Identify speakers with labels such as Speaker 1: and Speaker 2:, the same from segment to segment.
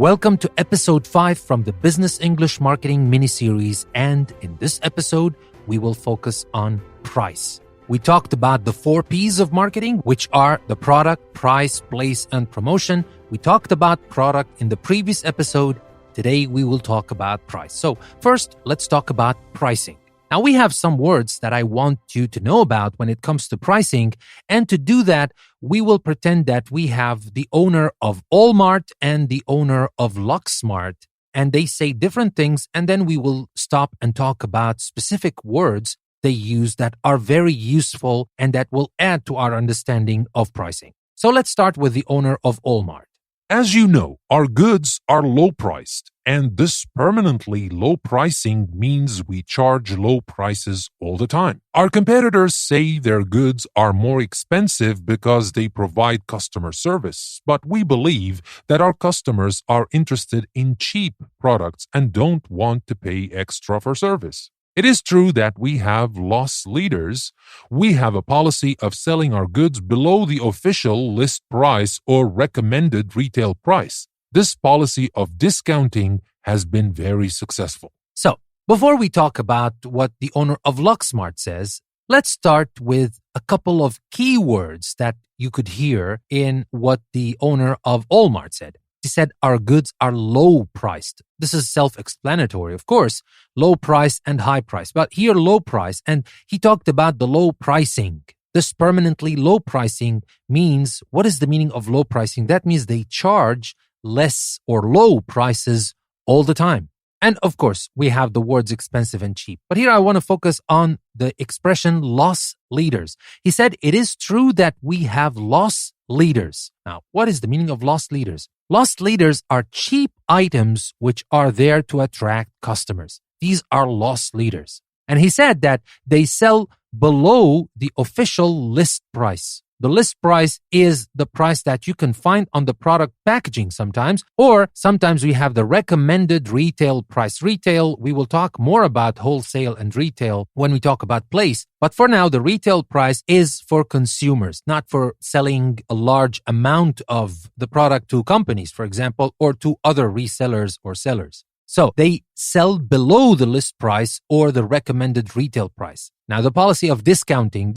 Speaker 1: Welcome to episode 5 from the Business English Marketing mini-series, and in this episode, we will focus on price. We talked about the 4 P's of marketing, which are the product, price, place, and promotion. We talked about product in the previous episode. Today, we will talk about price. So first, let's talk about pricing. Now, we have some words that I want you to know about when it comes to pricing. And to do that, we will pretend that we have the owner of Allmart and the owner of LuxSmart, and they say different things. And then we will stop and talk about specific words they use that are very useful and that will add to our understanding of pricing. So let's start with the owner of Allmart.
Speaker 2: As you know, our goods are low priced, and this permanently low pricing means we charge low prices all the time. Our competitors say their goods are more expensive because they provide customer service, but we believe that our customers are interested in cheap products and don't want to pay extra for service. It is true that we have loss leaders. We have a policy of selling our goods below the official list price or recommended retail price. This policy of discounting has been very successful.
Speaker 1: So, before we talk about what the owner of LuxSmart says, let's start with a couple of keywords that you could hear in what the owner of Allmart said. He said, our goods are low priced. This is self-explanatory, of course, low price and high price. But here, low price, and he talked about the low pricing. This permanently low pricing means, what is the meaning of low pricing? That means they charge less or low prices all the time. And of course, we have the words expensive and cheap. But here I want to focus on the expression loss leaders. He said, it is true that we have loss leaders. Now, what is the meaning of loss leaders? Loss leaders are cheap items which are there to attract customers. These are loss leaders. And he said that they sell below the official list price. The list price is the price that you can find on the product packaging sometimes, or sometimes we have the recommended retail price. Retail, we will talk more about wholesale and retail when we talk about place. But for now, the retail price is for consumers, not for selling a large amount of the product to companies, for example, or to other resellers or sellers. So they sell below the list price or the recommended retail price. Now, the policy of discounting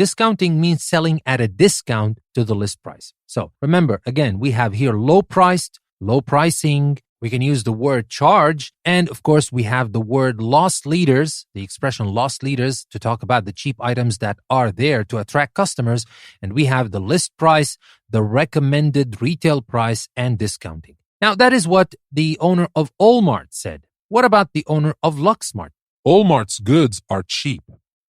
Speaker 1: means selling at a discount to the list price. So remember, again, we have here low priced, low pricing. We can use the word charge. And of course, we have the word loss leaders, the expression loss leaders, to talk about the cheap items that are there to attract customers. And we have the list price, the recommended retail price, and discounting. Now, that is what the owner of Allmart said. What about the owner of LuxSmart?
Speaker 2: Allmart's goods are cheap.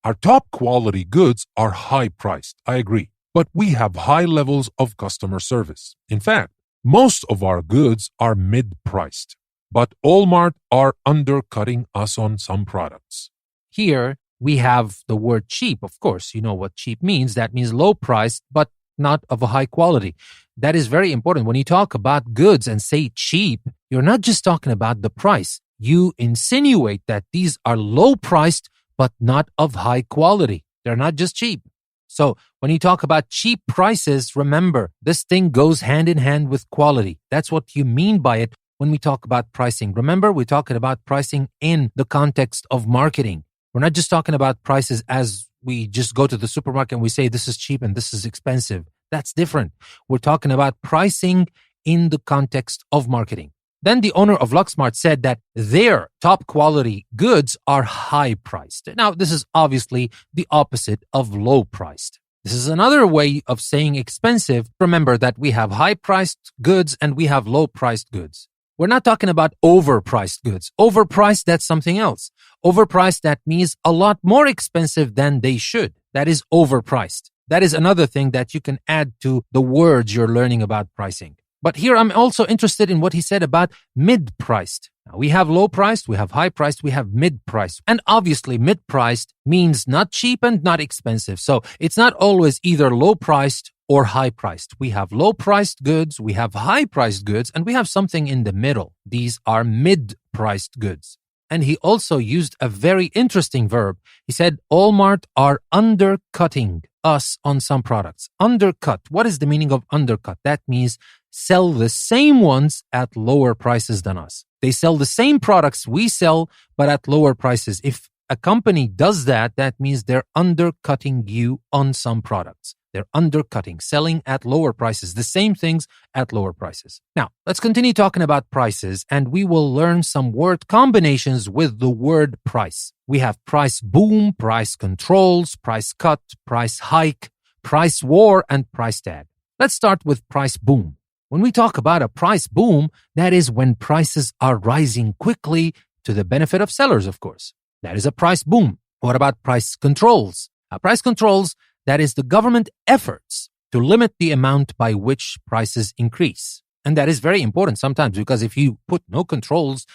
Speaker 2: Our top quality goods are high priced, I agree, but we have high levels of customer service. In fact, most of our goods are mid-priced, but Allmart are undercutting us on some products.
Speaker 1: Here, we have the word cheap. Of course, you know what cheap means. That means low priced, but not of a high quality. That is very important. When you talk about goods and say cheap, you're not just talking about the price. You insinuate that these are low priced, but not of high quality. They're not just cheap. So when you talk about cheap prices, remember, this thing goes hand in hand with quality. That's what you mean by it when we talk about pricing. Remember, we're talking about pricing in the context of marketing. We're not just talking about prices as we just go to the supermarket and we say this is cheap and this is expensive. That's different. We're talking about pricing in the context of marketing. Then the owner of LuxSmart said that their top quality goods are high priced. Now, this is obviously the opposite of low priced. This is another way of saying expensive. Remember that we have high priced goods and we have low priced goods. We're not talking about overpriced goods. Overpriced, that's something else. Overpriced, that means a lot more expensive than they should. That is overpriced. That is another thing that you can add to the words you're learning about pricing. But here I'm also interested in what he said about mid-priced. Now, we have low-priced, we have high-priced, we have mid-priced. And obviously mid-priced means not cheap and not expensive. So it's not always either low-priced or high-priced. We have low-priced goods, we have high-priced goods, and we have something in the middle. These are mid-priced goods. And he also used a very interesting verb. He said, Allmart are undercutting us on some products. Undercut. What is the meaning of undercut? That means sell the same ones at lower prices than us. They sell the same products we sell, but at lower prices. If a company does that, that means they're undercutting you on some products. They're undercutting, selling at lower prices, the same things at lower prices. Now, let's continue talking about prices, and we will learn some word combinations with the word price. We have price boom, price controls, price cut, price hike, price war, and price tag. Let's start with price boom. When we talk about a price boom, that is when prices are rising quickly to the benefit of sellers, of course. That is a price boom. What about price controls? Price controls, that is the government efforts to limit the amount by which prices increase. And that is very important sometimes because if you put no controls,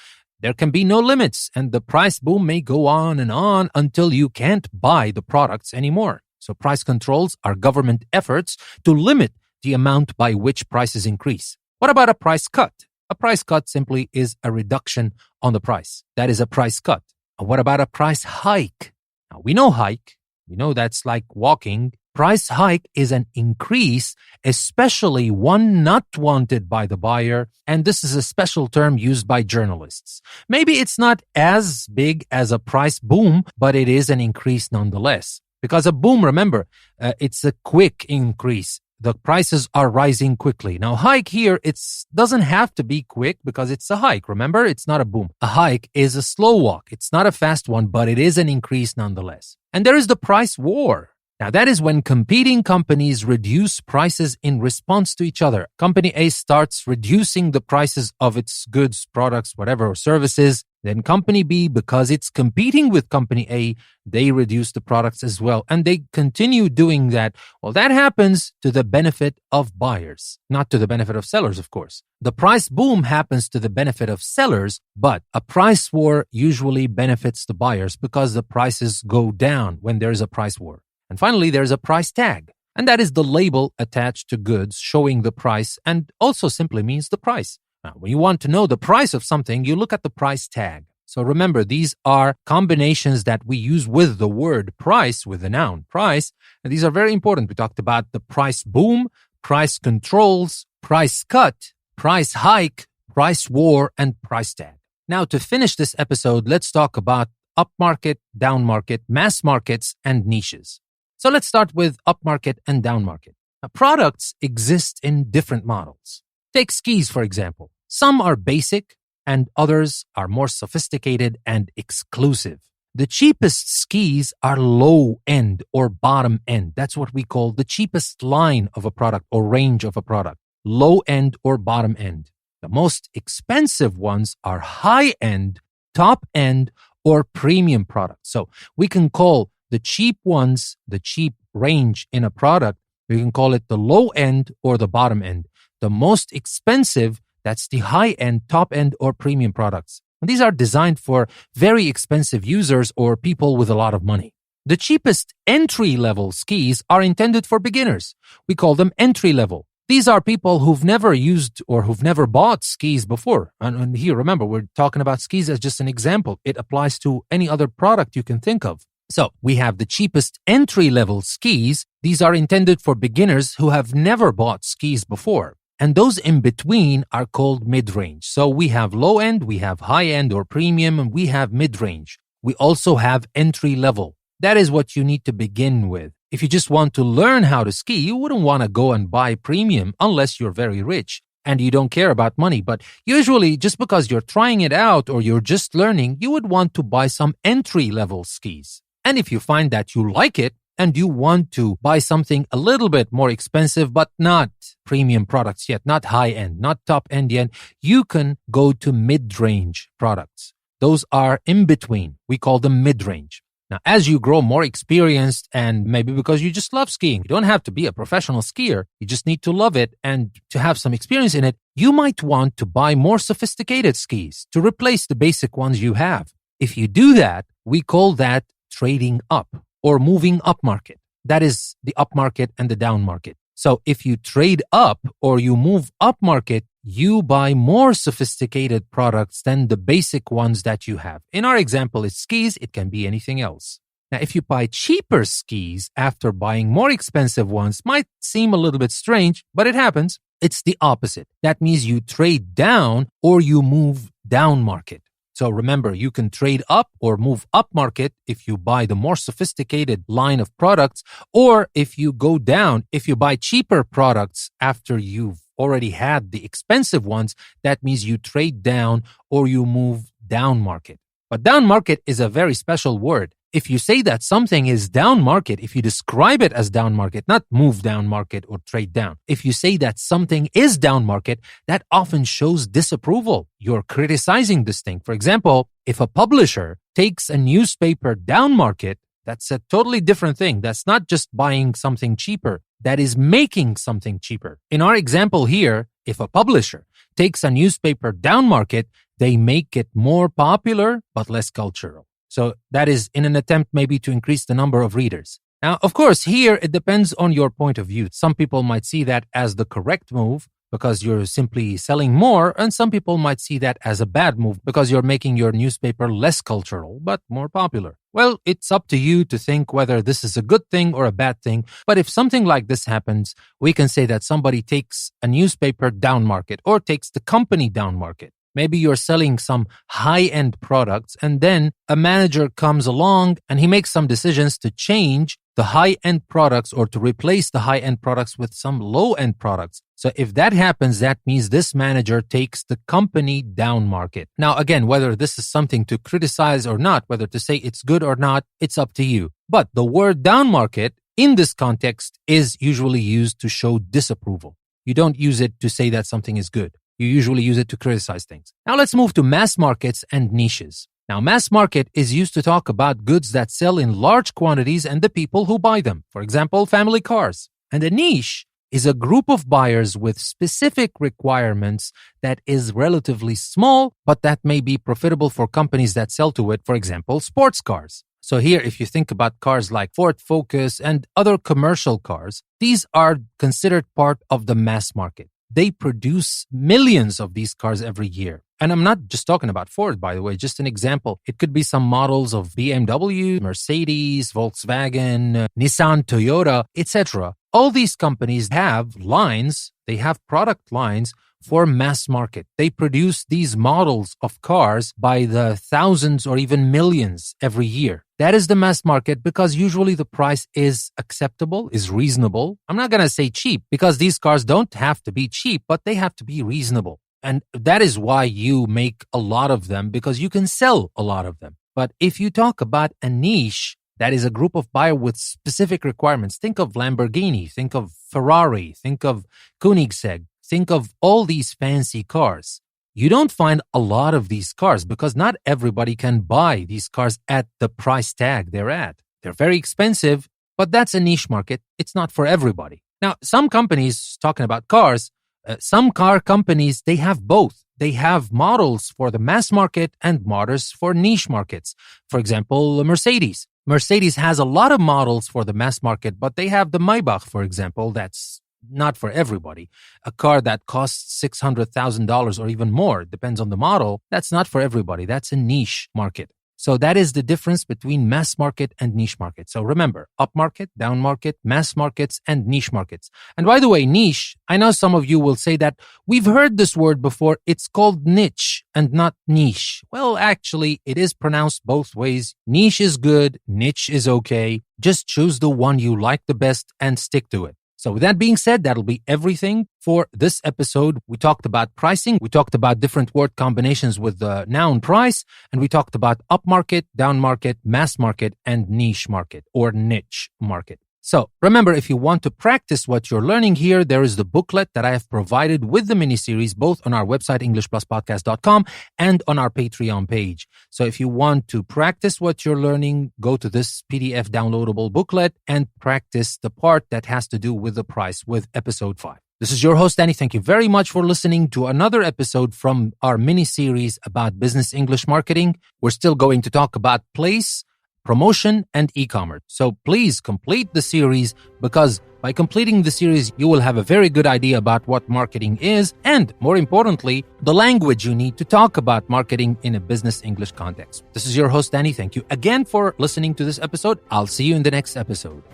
Speaker 1: there can be no limits and the price boom may go on and on until you can't buy the products anymore. So price controls are government efforts to limit the amount by which prices increase. What about a price cut? A price cut simply is a reduction on the price. That is a price cut. What about a price hike? Now, we know hike. We know that's like walking. Price hike is an increase, especially one not wanted by the buyer. And this is a special term used by journalists. Maybe it's not as big as a price boom, but it is an increase nonetheless. Because a boom, remember, it's a quick increase. The prices are rising quickly. Now, hike here, it doesn't have to be quick because it's a hike. Remember, it's not a boom. A hike is a slow walk. It's not a fast one, but it is an increase nonetheless. And there is the price war. Now, that is when competing companies reduce prices in response to each other. Company A starts reducing the prices of its goods, products, whatever, or services. Then company B, because it's competing with company A, they reduce the products as well. And they continue doing that. Well, that happens to the benefit of buyers, not to the benefit of sellers, of course. The price boom happens to the benefit of sellers, but a price war usually benefits the buyers because the prices go down when there is a price war. And finally, there's a price tag. And that is the label attached to goods showing the price and also simply means the price. Now, when you want to know the price of something, you look at the price tag. So remember, these are combinations that we use with the word price, with the noun price. And these are very important. We talked about the price boom, price controls, price cut, price hike, price war, and price tag. Now, to finish this episode, let's talk about upmarket, downmarket, mass markets, and niches. So let's start with upmarket and downmarket. Now, products exist in different models. Take skis, for example. Some are basic and others are more sophisticated and exclusive. The cheapest skis are low end or bottom end. That's what we call the cheapest line of a product or range of a product. Low end or bottom end. The most expensive ones are high end, top end, or premium products. So we can call the cheap ones, the cheap range in a product, we can call it the low end or the bottom end. The most expensive, that's the high end, top end, or premium products. And these are designed for very expensive users or people with a lot of money. The cheapest entry-level skis are intended for beginners. We call them entry-level. These are people who've never used or who've never bought skis before. And here, remember, we're talking about skis as just an example. It applies to any other product you can think of. So we have the cheapest entry-level skis. These are intended for beginners who have never bought skis before. And those in between are called mid-range. So we have low-end, we have high-end or premium, and we have mid-range. We also have entry-level. That is what you need to begin with. If you just want to learn how to ski, you wouldn't want to go and buy premium unless you're very rich and you don't care about money. But usually, just because you're trying it out or you're just learning, you would want to buy some entry-level skis. And if you find that you like it and you want to buy something a little bit more expensive, but not premium products yet, not high-end, not top-end yet, you can go to mid-range products. Those are in between. We call them mid-range. Now, as you grow more experienced and maybe because you just love skiing, you don't have to be a professional skier. You just need to love it and to have some experience in it. You might want to buy more sophisticated skis to replace the basic ones you have. If you do that, we call that trading up or moving up market. That is the up market and the down market. So if you trade up or you move up market, you buy more sophisticated products than the basic ones that you have. In our example, it's skis. It can be anything else. Now, if you buy cheaper skis after buying more expensive ones, might seem a little bit strange, but it happens. it's the opposite. That means you trade down or you move down market. So remember, you can trade up or move up market if you buy the more sophisticated line of products, or if you go down, if you buy cheaper products after you've already had the expensive ones, that means you trade down or you move down market. But down market is a very special word. If you say that something is down market, if you describe it as down market, not move down market or trade down, if you say that something is down market, that often shows disapproval. You're criticizing this thing. For example, if a publisher takes a newspaper down market, that's a totally different thing. That's not just buying something cheaper. That is making something cheaper. In our example here, if a publisher takes a newspaper down market, they make it more popular but less cultural. So that is in an attempt maybe to increase the number of readers. Now, of course, here it depends on your point of view. Some people might see that as the correct move because you're simply selling more, and some people might see that as a bad move because you're making your newspaper less cultural but more popular. Well, it's up to you to think whether this is a good thing or a bad thing. But if something like this happens, we can say that somebody takes a newspaper down market or takes the company down market. Maybe you're selling some high-end products, and then a manager comes along and he makes some decisions to change the high-end products or to replace the high-end products with some low-end products. So if that happens, that means this manager takes the company down market. Now, again, whether this is something to criticize or not, whether to say it's good or not, it's up to you. But the word down market in this context is usually used to show disapproval. You don't use it to say that something is good. You usually use it to criticize things. Now let's move to mass markets and niches. Now, mass market is used to talk about goods that sell in large quantities and the people who buy them. For example, family cars. And a niche is a group of buyers with specific requirements that is relatively small, but that may be profitable for companies that sell to it. For example, sports cars. So here, if you think about cars like Ford Focus and other commercial cars, these are considered part of the mass market. They produce millions of these cars every year. And I'm not just talking about Ford, by the way, just an example. It could be some models of BMW, Mercedes, Volkswagen, Nissan, Toyota, etc. All these companies have lines, they have product lines for mass market. They produce these models of cars by the thousands or even millions every year. That is the mass market because usually the price is acceptable, is reasonable. I'm not going to say cheap because these cars don't have to be cheap, but they have to be reasonable. And that is why you make a lot of them, because you can sell a lot of them. But if you talk about a niche, that is a group of buyers with specific requirements. Think of Lamborghini, think of Ferrari, think of Koenigsegg, think of all these fancy cars. You don't find a lot of these cars because not everybody can buy these cars at the price tag they're at. They're very expensive, but that's a niche market. It's not for everybody. Now, some companies, talking about cars, some car companies, they have both. They have models for the mass market and models for niche markets. For example, Mercedes. Mercedes has a lot of models for the mass market, but they have the Maybach, for example, that's not for everybody. A car that costs $600,000 or even more, depends on the model, that's not for everybody. That's a niche market. So that is the difference between mass market and niche market. So remember, upmarket, downmarket, mass markets, and niche markets. And by the way, niche, I know some of you will say that we've heard this word before. It's called niche and not niche. Well, actually, it is pronounced both ways. Niche is good, niche is okay. Just choose the one you like the best and stick to it. So with that being said, that'll be everything for this episode. We talked about pricing. We talked about different word combinations with the noun price. And we talked about upmarket, downmarket, mass market, and niche market or niche market. So remember, if you want to practice what you're learning here, there is the booklet that I have provided with the mini-series, both on our website, EnglishPlusPodcast.com, and on our Patreon page. So if you want to practice what you're learning, go to this PDF downloadable booklet and practice the part that has to do with the price with episode 5. This is your host, Danny. Thank you very much for listening to another episode from our mini-series about business English marketing. We're still going to talk about place, promotion, and e-commerce. So please complete the series, because by completing the series, you will have a very good idea about what marketing is and, more importantly, the language you need to talk about marketing in a business English context. This is your host, Danny. Thank you again for listening to this episode. I'll see you in the next episode.